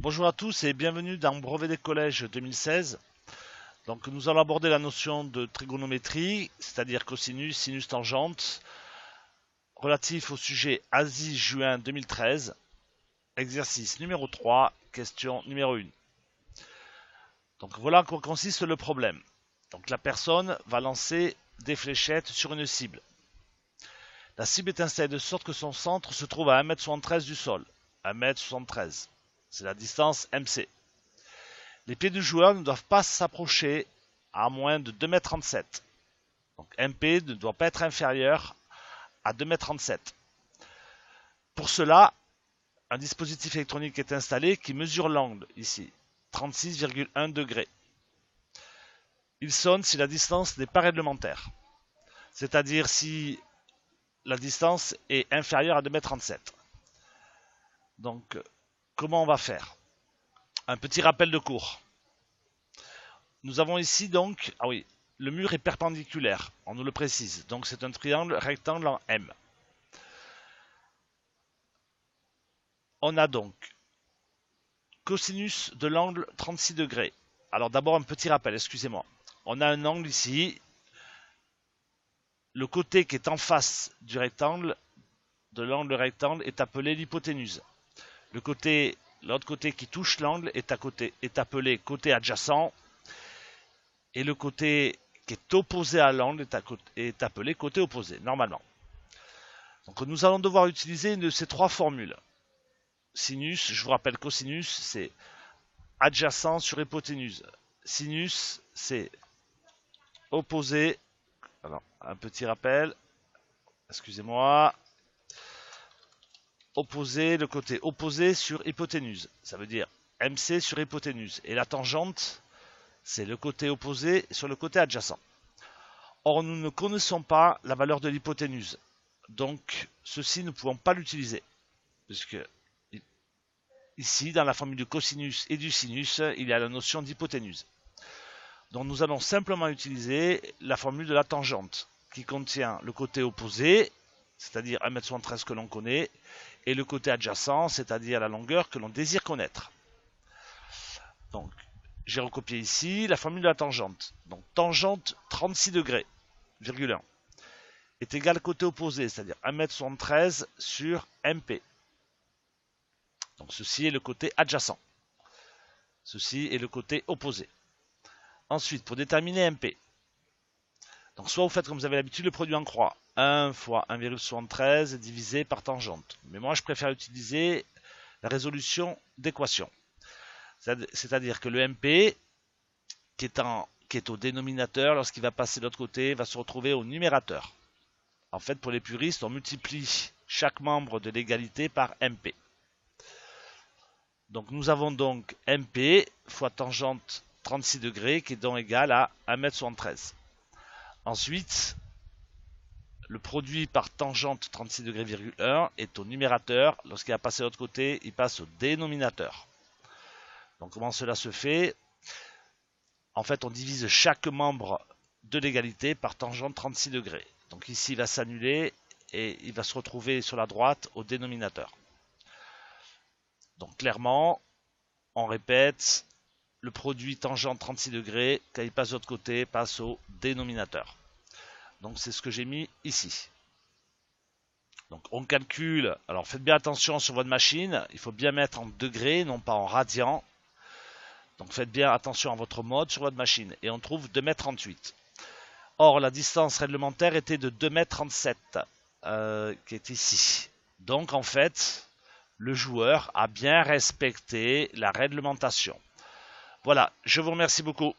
Bonjour à tous et bienvenue dans Brevet des collèges 2016. Donc nous allons aborder la notion de trigonométrie, c'est-à-dire cosinus, sinus, tangente, relatif au sujet Asie-juin 2013, exercice numéro 3, question numéro 1. Donc voilà en quoi consiste le problème. Donc la personne va lancer des fléchettes sur une cible. La cible est installée de sorte que son centre se trouve à 1,73 m du sol. 1,73 m. C'est la distance MC. Les pieds du joueur ne doivent pas s'approcher à moins de 2,37 m. Donc MP ne doit pas être inférieur à 2,37 m. Pour cela, un dispositif électronique est installé qui mesure l'angle, ici, 36,1 degrés. Il sonne si la distance n'est pas réglementaire, c'est-à-dire si la distance est inférieure à 2,37 m. Donc, comment on va faire? Un petit rappel de cours. Nous avons ici donc, le mur est perpendiculaire, on nous le précise, donc c'est un triangle rectangle en M. On a donc cosinus de l'angle 36 degrés. Alors d'abord un petit rappel, excusez-moi. On a un angle ici, le côté qui est en face du rectangle, de l'angle rectangle, est appelé l'hypoténuse. L'autre côté qui touche l'angle est appelé côté adjacent, et le côté qui est opposé à l'angle est appelé côté opposé, normalement. Donc nous allons devoir utiliser une de ces trois formules. Sinus, je vous rappelle cosinus, c'est adjacent sur hypoténuse. Sinus, c'est opposé. Alors, un petit rappel, excusez-moi. Opposé, le côté opposé sur hypoténuse. Ça veut dire MC sur hypoténuse. Et la tangente, c'est le côté opposé sur le côté adjacent. Or, nous ne connaissons pas la valeur de l'hypoténuse. Donc, ceci, nous ne pouvons pas l'utiliser. Puisque, ici, dans la formule du cosinus et du sinus, il y a la notion d'hypoténuse. Donc, nous allons simplement utiliser la formule de la tangente, qui contient le côté opposé, c'est-à-dire 1,73 m que l'on connaît, et le côté adjacent, c'est-à-dire la longueur que l'on désire connaître. Donc, j'ai recopié ici la formule de la tangente. Donc, tangente 36 degrés, virgule 1, est égal côté opposé, c'est-à-dire 1,73 m sur MP. Donc, ceci est le côté adjacent. Ceci est le côté opposé. Ensuite, pour déterminer MP, donc soit vous faites comme vous avez l'habitude le produit en croix, 1 fois 1,73 divisé par tangente. Mais moi, je préfère utiliser la résolution d'équation. C'est-à-dire que le MP, qui est au dénominateur, lorsqu'il va passer de l'autre côté, va se retrouver au numérateur. En fait, pour les puristes, on multiplie chaque membre de l'égalité par MP. Donc, nous avons donc MP fois tangente 36 degrés, qui est donc égal à 1,73 m. Ensuite, le produit par tangente 36 degrés,1 est au numérateur. Lorsqu'il va passer de l'autre côté, il passe au dénominateur. Donc comment cela se fait? En fait, on divise chaque membre de l'égalité par tangente 36 degrés. Donc ici, il va s'annuler et il va se retrouver sur la droite au dénominateur. Donc clairement, on répète, le produit tangente 36 degrés, quand il passe de l'autre côté, passe au dénominateur. Donc c'est ce que j'ai mis ici. Donc on calcule, alors faites bien attention sur votre machine, il faut bien mettre en degrés, non pas en radians. Donc faites bien attention à votre mode sur votre machine. Et on trouve 2,38 m. Or la distance réglementaire était de 2,37 m, qui est ici. Donc en fait, le joueur a bien respecté la réglementation. Voilà, je vous remercie beaucoup.